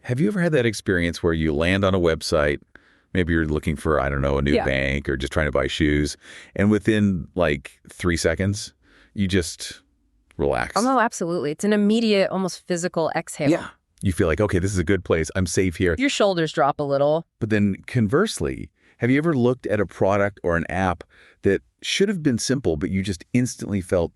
Have you ever had that experience where you land on a website, maybe you're looking for, I don't know, a new bank or just trying to buy shoes, and within like 3 seconds, you just relax? Oh, no, absolutely. It's an immediate, almost physical exhale. Yeah. You feel like, okay, this is a good place. I'm safe here. Your shoulders drop a little. But then conversely, have you ever looked at a product or an app that should have been simple, but you just instantly felt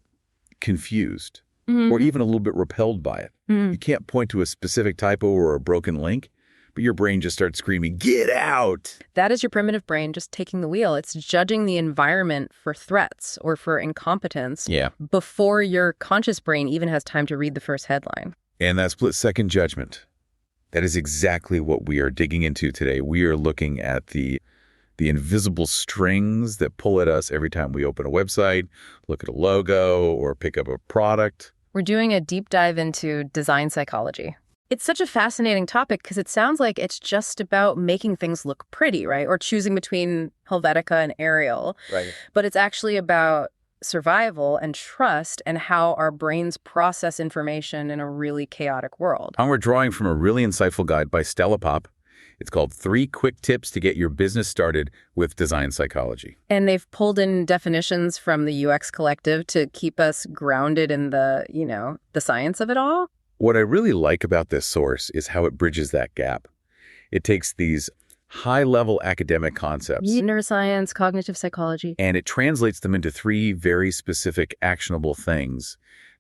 confused or even a little bit repelled by it? You can't point to a specific typo or a broken link, but your brain just starts screaming, get out! That is your primitive brain just taking the wheel. It's judging the environment for threats or for incompetence before your conscious brain even has time to read the first headline. And that split-second judgment, that is exactly what we are digging into today. We are looking at the invisible strings that pull at us every time we open a website, look at a logo, or pick up a product. We're doing a deep dive into design psychology. It's such a fascinating topic because it sounds like it's just about making things look pretty, right? Or choosing between Helvetica and Arial. Right. But it's actually about survival and trust and how our brains process information in a really chaotic world. And we're drawing from a really insightful guide by Stella Pop. It's called 3 Quick Tips to Get Your Business Started with Design Psychology. And they've pulled in definitions from the UX Collective to keep us grounded in the science of it all. What I really like about this source is how it bridges that gap. It takes these high-level academic concepts, neuroscience, cognitive psychology, and it translates them into 3 very specific, actionable things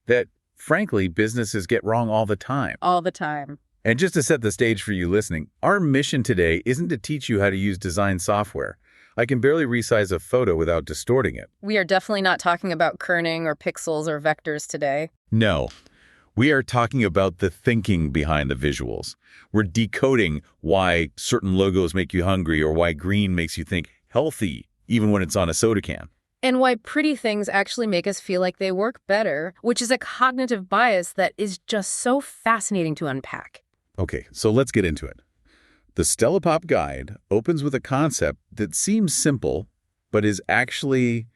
that, frankly, businesses get wrong all the time. All the time. And just to set the stage for you listening, our mission today isn't to teach you how to use design software. I can barely resize a photo without distorting it. We are definitely not talking about kerning or pixels or vectors today. No. We are talking about the thinking behind the visuals. We're decoding why certain logos make you hungry or why green makes you think healthy, even when it's on a soda can. And why pretty things actually make us feel like they work better, which is a cognitive bias that is just so fascinating to unpack. Okay, so let's get into it. The Stella Pop Guide opens with a concept that seems simple, but is actually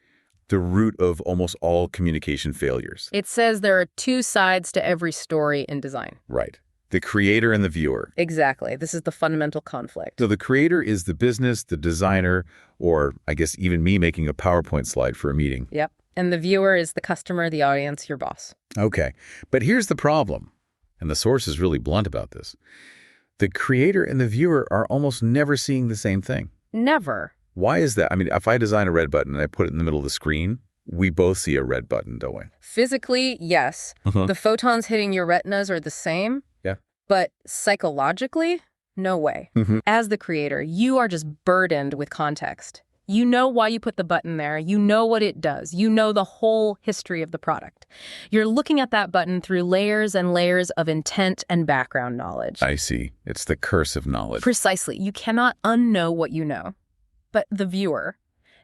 the root of almost all communication failures. It says there are 2 sides to every story in design. Right. The creator and the viewer. Exactly. This is the fundamental conflict. So the creator is the business, the designer, or I guess even me making a PowerPoint slide for a meeting. Yep. And the viewer is the customer, the audience, your boss. Okay. But here's the problem, and the source is really blunt about this. The creator and the viewer are almost never seeing the same thing. Never. Why is that? I mean, if I design a red button and I put it in the middle of the screen, we both see a red button, don't we? Physically, yes. The photons hitting your retinas are the same. Yeah. But psychologically, no way. As the creator, you are just burdened with context. You know why you put the button there. You know what it does. You know the whole history of the product. You're looking at that button through layers and layers of intent and background knowledge. I see. It's the curse of knowledge. Precisely. You cannot unknow what you know. But the viewer,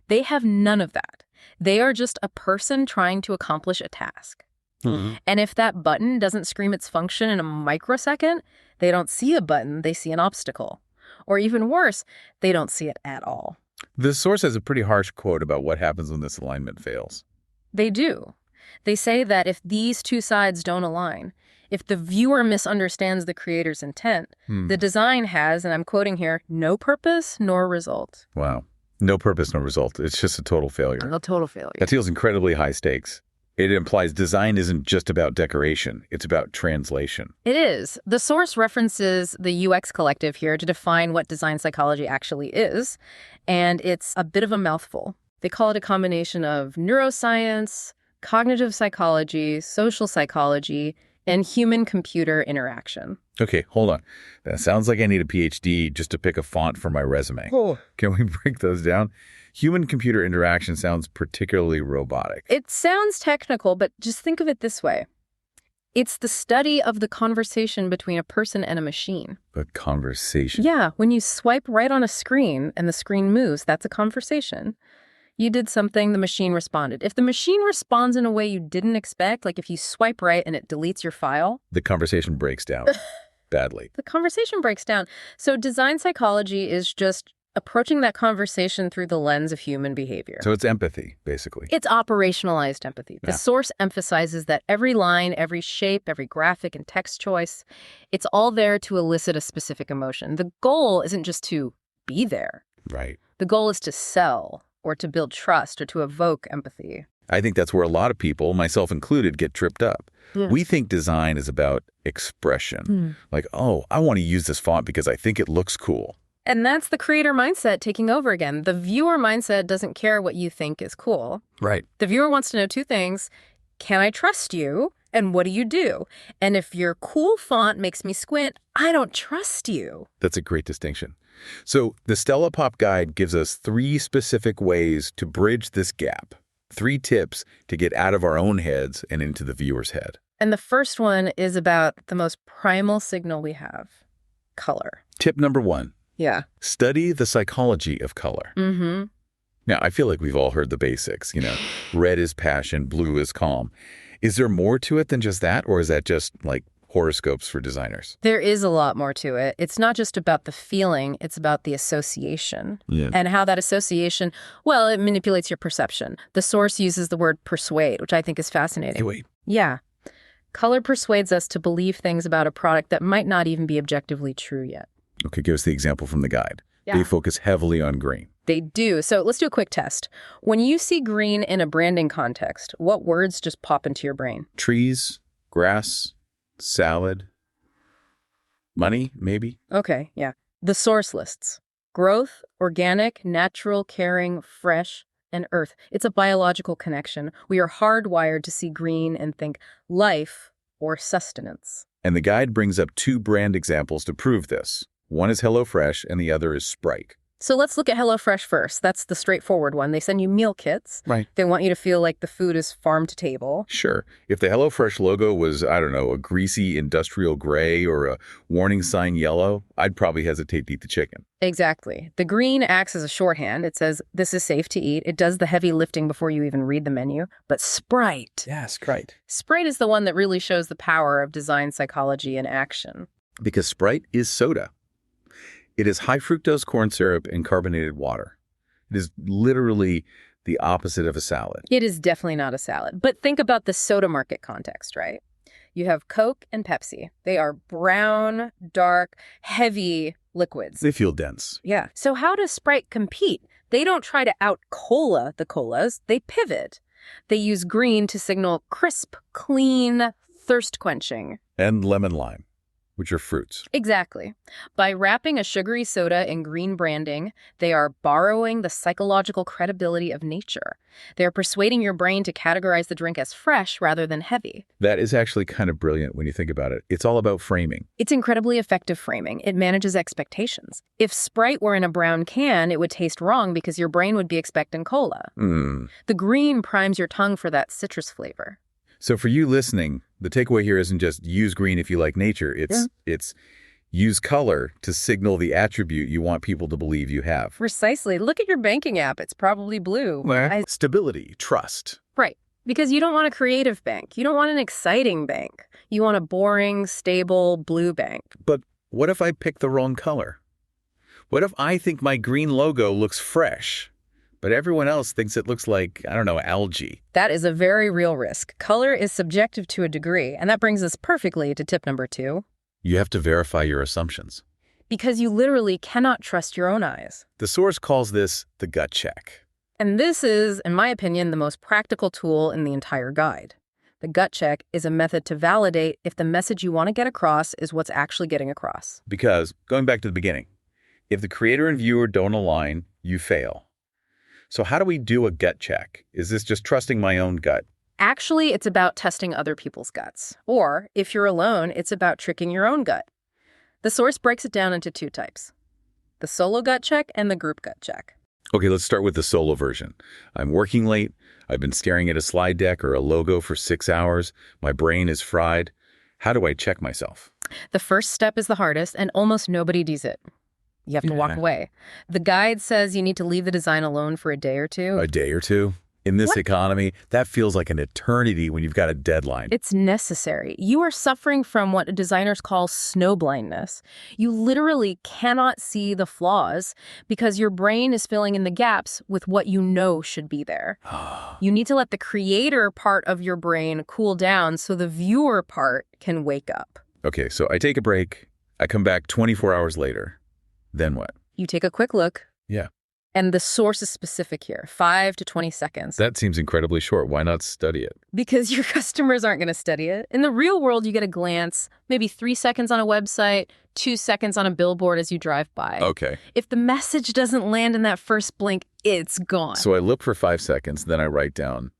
they have none of that. They are just a person trying to accomplish a task. And if that button doesn't scream its function in a microsecond, they don't see a button, they see an obstacle. Or even worse, they don't see it at all. The source has a pretty harsh quote about what happens when this alignment fails. They do. They say that if these 2 sides don't align, if the viewer misunderstands the creator's intent, the design has, and I'm quoting here, no purpose nor result. Wow. No purpose, no result. It's just a total failure. A total failure. That feels incredibly high stakes. It implies design isn't just about decoration. It's about translation. It is. The source references the UX Collective here to define what design psychology actually is, and it's a bit of a mouthful. They call it a combination of neuroscience, cognitive psychology, social psychology, and human-computer interaction. Okay, hold on. That sounds like I need a PhD just to pick a font for my resume. Can we break those down? Human-computer interaction sounds particularly robotic. It sounds technical, but just think of it this way. It's the study of the conversation between a person and a machine. A conversation? Yeah, when you swipe right on a screen and the screen moves, that's a conversation. You did something, the machine responded. If the machine responds in a way you didn't expect, like if you swipe right and it deletes your file, the conversation breaks down badly. The conversation breaks down. So design psychology is just approaching that conversation through the lens of human behavior. So it's empathy, basically. It's operationalized empathy. The source emphasizes that every line, every shape, every graphic and text choice, it's all there to elicit a specific emotion. The goal isn't just to be there. Right. The goal is to sell or to build trust or to evoke empathy. I think that's where a lot of people, myself included, get tripped up. We think design is about expression. Like, oh, I want to use this font because I think it looks cool. And that's the creator mindset taking over again. The viewer mindset doesn't care what you think is cool. Right. The viewer wants to know two things. Can I trust you? And what do you do? And if your cool font makes me squint, I don't trust you. That's a great distinction. So the Stella Pop Guide gives us 3 specific ways to bridge this gap. 3 tips to get out of our own heads and into the viewer's head. And the first one is about the most primal signal we have, color. Tip number 1. Yeah. Study the psychology of color. Now, I feel like we've all heard the basics, red is passion, blue is calm. Is there more to it than just that, or is that just like horoscopes for designers? There is a lot more to it. It's not just about the feeling, it's about the association. And how that association, well, it manipulates your perception. The source uses the word persuade, which I think is fascinating. Hey, wait. Yeah. Color persuades us to believe things about a product that might not even be objectively true yet. Okay, give us the example from the guide. Yeah. They focus heavily on green. They do. So let's do a quick test. When you see green in a branding context, what words just pop into your brain? Trees, grass, salad, money, maybe? Okay, yeah. The source lists: growth, organic, natural, caring, fresh, and earth. It's a biological connection. We are hardwired to see green and think life or sustenance. And the guide brings up 2 brand examples to prove this. One is HelloFresh and the other is Sprite. So let's look at HelloFresh first. That's the straightforward one. They send you meal kits. Right. They want you to feel like the food is farm to table. Sure. If the HelloFresh logo was, I don't know, a greasy industrial gray or a warning sign yellow, I'd probably hesitate to eat the chicken. Exactly. The green acts as a shorthand. It says, this is safe to eat. It does the heavy lifting before you even read the menu. But Sprite. Yeah, Sprite. Sprite is the one that really shows the power of design psychology in action. Because Sprite is soda. It is high fructose corn syrup and carbonated water. It is literally the opposite of a salad. It is definitely not a salad. But think about the soda market context, right? You have Coke and Pepsi. They are brown, dark, heavy liquids. They feel dense. Yeah. So how does Sprite compete? They don't try to out-cola the colas. They pivot. They use green to signal crisp, clean, thirst-quenching. And lemon lime, which are fruits. Exactly. By wrapping a sugary soda in green branding, they are borrowing the psychological credibility of nature. They're persuading your brain to categorize the drink as fresh rather than heavy. That is actually kind of brilliant when you think about it. It's all about framing. It's incredibly effective framing. It manages expectations. If Sprite were in a brown can, it would taste wrong because your brain would be expecting cola. The green primes your tongue for that citrus flavor. So for you listening, the takeaway here isn't just use green if you like nature. It's use color to signal the attribute you want people to believe you have. Precisely. Look at your banking app. It's probably blue. Stability, trust. Right. Because you don't want a creative bank. You don't want an exciting bank. You want a boring, stable, blue bank. But what if I pick the wrong color? What if I think my green logo looks fresh, but everyone else thinks it looks like, I don't know, algae? That is a very real risk. Color is subjective to a degree, and that brings us perfectly to tip number 2. You have to verify your assumptions. Because you literally cannot trust your own eyes. The source calls this the gut check. And this is, in my opinion, the most practical tool in the entire guide. The gut check is a method to validate if the message you want to get across is what's actually getting across. Because, going back to the beginning, if the creator and viewer don't align, you fail. So how do we do a gut check? Is this just trusting my own gut? Actually, it's about testing other people's guts. Or, if you're alone, it's about tricking your own gut. The source breaks it down into 2 types: the solo gut check and the group gut check. Okay, let's start with the solo version. I'm working late. I've been staring at a slide deck or a logo for 6 hours. My brain is fried. How do I check myself? The first step is the hardest, and almost nobody does it. You have to walk away. The guide says you need to leave the design alone for a day or 2. A day or 2? In this economy, that feels like an eternity when you've got a deadline. It's necessary. You are suffering from what designers call snow blindness. You literally cannot see the flaws because your brain is filling in the gaps with what you know should be there. You need to let the creator part of your brain cool down so the viewer part can wake up. Okay, so I take a break. I come back 24 hours later. Then what? You take a quick look. Yeah. And the source is specific here, 5 to 20 seconds. That seems incredibly short. Why not study it? Because your customers aren't going to study it. In the real world, you get a glance, maybe 3 seconds on a website, 2 seconds on a billboard as you drive by. Okay. If the message doesn't land in that first blink, it's gone. So I look for 5 seconds, then I write down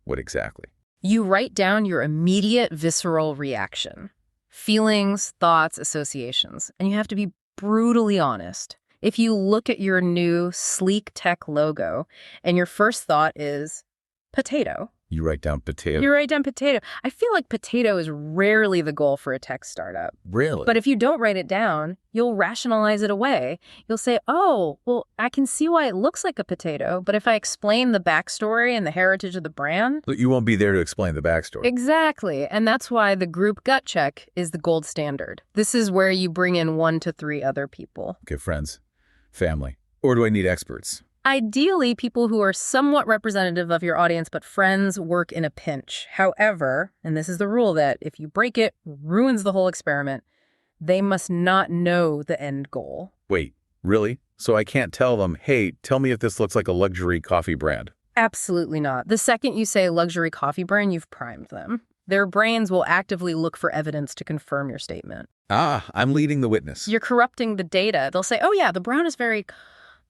what exactly? You write down your immediate visceral reaction. Feelings, thoughts, associations. And you have to be brutally honest. If you look at your new sleek tech logo and your first thought is potato. You write down potato? You write down potato. I feel like potato is rarely the goal for a tech startup. Really? But if you don't write it down, you'll rationalize it away. You'll say, oh, well, I can see why it looks like a potato, but if I explain the backstory and the heritage of the brand... But you won't be there to explain the backstory. Exactly. And that's why the group gut check is the gold standard. This is where you bring in 1 to 3 other people. Okay, friends. Family. Or do I need experts? Ideally, people who are somewhat representative of your audience, but friends work in a pinch. However, and this is the rule that if you break it, ruins the whole experiment, they must not know the end goal. Wait, really? So I can't tell them, hey, tell me if this looks like a luxury coffee brand? Absolutely not. The second you say luxury coffee brand, you've primed them. Their brains will actively look for evidence to confirm your statement. I'm leading the witness. You're corrupting the data. They'll say, oh yeah, the brown is very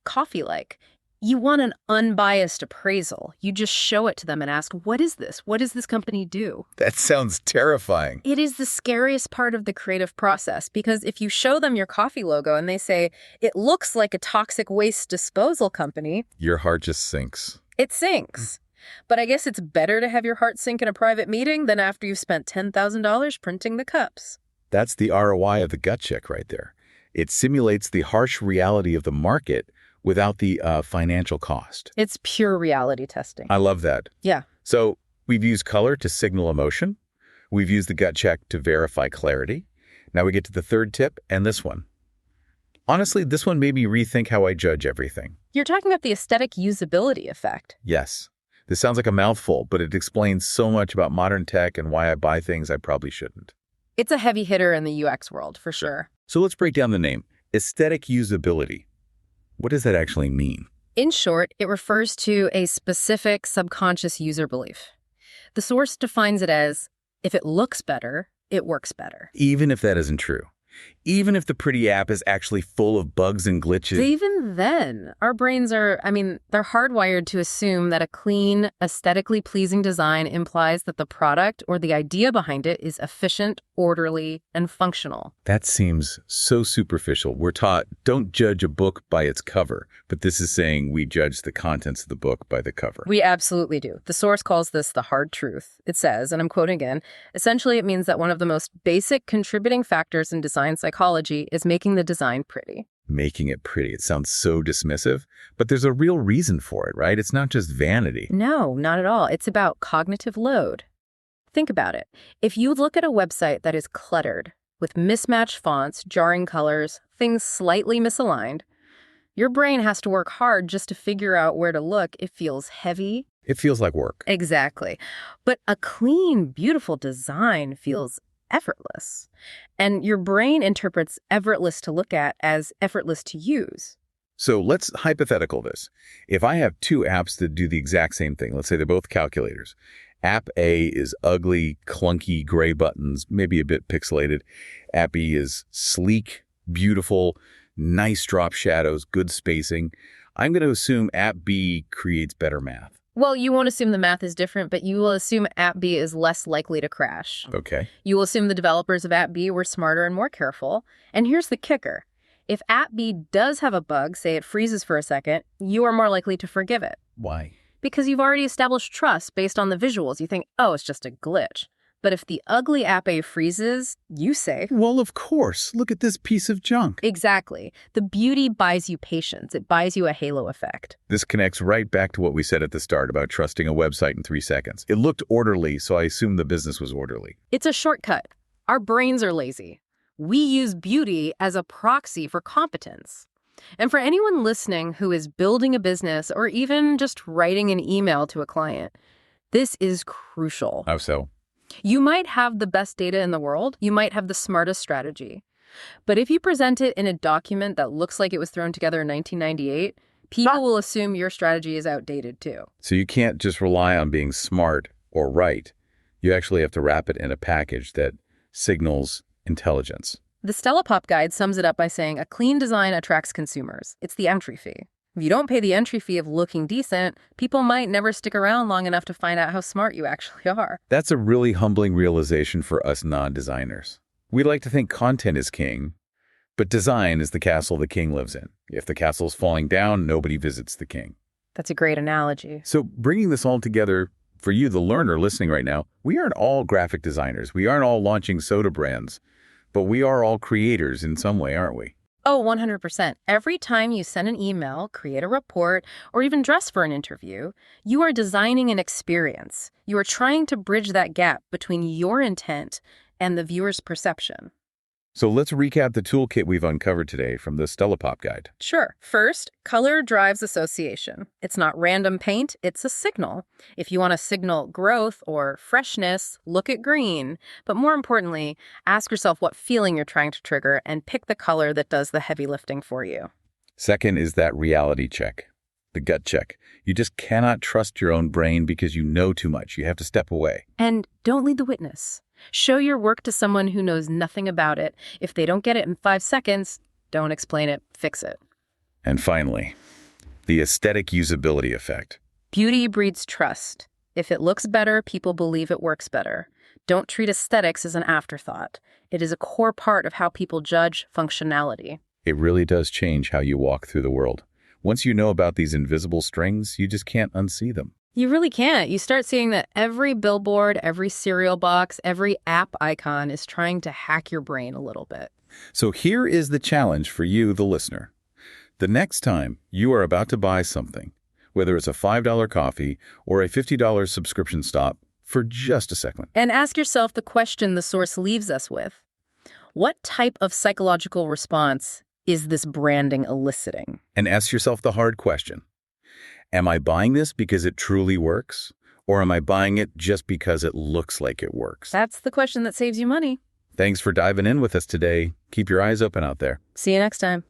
coffee-like. You want an unbiased appraisal. You just show it to them and ask, what is this? What does this company do? That sounds terrifying. It is the scariest part of the creative process because if you show them your coffee logo and they say, it looks like a toxic waste disposal company, your heart just sinks. It sinks. But I guess it's better to have your heart sink in a private meeting than after you've spent $10,000 printing the cups. That's the ROI of the gut check right there. It simulates the harsh reality of the market without the financial cost. It's pure reality testing. I love that. Yeah. So we've used color to signal emotion. We've used the gut check to verify clarity. Now we get to the third tip and this one. Honestly, this one made me rethink how I judge everything. You're talking about the aesthetic usability effect. Yes. This sounds like a mouthful, but it explains so much about modern tech and why I buy things I probably shouldn't. It's a heavy hitter in the UX world, for sure. So let's break down the name. Aesthetic usability. What does that actually mean? In short, it refers to a specific subconscious user belief. The source defines it as, if it looks better, it works better. Even if that isn't true. Even if the pretty app is actually full of bugs and glitches. Even then, our brains are, they're hardwired to assume that a clean, aesthetically pleasing design implies that the product or the idea behind it is efficient, orderly, and functional. That seems so superficial. We're taught, don't judge a book by its cover, but this is saying we judge the contents of the book by the cover. We absolutely do. The source calls this the hard truth. It says, and I'm quoting again, essentially it means that one of the most basic contributing factors in design psychology is making the design pretty. Making it pretty. It sounds so dismissive, but there's a real reason for it, right? It's not just vanity. No, not at all. It's about cognitive load. Think about it. If you look at a website that is cluttered, with mismatched fonts, jarring colors, things slightly misaligned, your brain has to work hard just to figure out where to look. It feels heavy. It feels like work. Exactly. But a clean, beautiful design feels effortless. And your brain interprets effortless to look at as effortless to use. So let's hypothetical this. If I have two apps that do the exact same thing, let's say they're both calculators. App A is ugly, clunky, gray buttons, maybe a bit pixelated. App B is sleek, beautiful, nice drop shadows, good spacing. I'm going to assume App B creates better math. Well, you won't assume the math is different, but you will assume App B is less likely to crash. Okay. You will assume the developers of App B were smarter and more careful. And here's the kicker. If App B does have a bug, say it freezes for a second, you are more likely to forgive it. Why? Because you've already established trust based on the visuals. You think, oh, it's just a glitch. But if the ugly app freezes, you say, well, of course, look at this piece of junk. Exactly. The beauty buys you patience. It buys you a halo effect. This connects right back to what we said at the start about trusting a website in 3 seconds. It looked orderly, so I assumed the business was orderly. It's a shortcut. Our brains are lazy. We use beauty as a proxy for competence. And for anyone listening who is building a business or even just writing an email to a client, this is crucial. How so? You might have the best data in the world. You might have the smartest strategy. But if you present it in a document that looks like it was thrown together in 1998, people will assume your strategy is outdated too. So you can't just rely on being smart or right. You actually have to wrap it in a package that signals intelligence. The Stella Pop Guide sums it up by saying a clean design attracts consumers. It's the entry fee. If you don't pay the entry fee of looking decent, people might never stick around long enough to find out how smart you actually are. That's a really humbling realization for us non-designers. We like to think content is king, but design is the castle the king lives in. If the castle's falling down, nobody visits the king. That's a great analogy. So bringing this all together, for you, the learner listening right now, we aren't all graphic designers. We aren't all launching soda brands, but we are all creators in some way, aren't we? Oh, 100%. Every time you send an email, create a report, or even dress for an interview, you are designing an experience. You are trying to bridge that gap between your intent and the viewer's perception. So let's recap the toolkit we've uncovered today from the Stella Pop Guide. Sure. First, color drives association. It's not random paint, it's a signal. If you want to signal growth or freshness, look at green. But more importantly, ask yourself what feeling you're trying to trigger and pick the color that does the heavy lifting for you. Second is that reality check, the gut check. You just cannot trust your own brain because you know too much. You have to step away. And don't lead the witness. Show your work to someone who knows nothing about it. If they don't get it in 5 seconds, don't explain it, fix it. And finally, the aesthetic usability effect. Beauty breeds trust. If it looks better, people believe it works better. Don't treat aesthetics as an afterthought. It is a core part of how people judge functionality. It really does change how you walk through the world. Once you know about these invisible strings, you just can't unsee them. You really can't. You start seeing that every billboard, every cereal box, every app icon is trying to hack your brain a little bit. So here is the challenge for you, the listener. The next time you are about to buy something, whether it's a $5 coffee or a $50 subscription, stop for just a second. And ask yourself the question the source leaves us with. What type of psychological response is this branding eliciting? And ask yourself the hard question. Am I buying this because it truly works? Or am I buying it just because it looks like it works? That's the question that saves you money. Thanks for diving in with us today. Keep your eyes open out there. See you next time.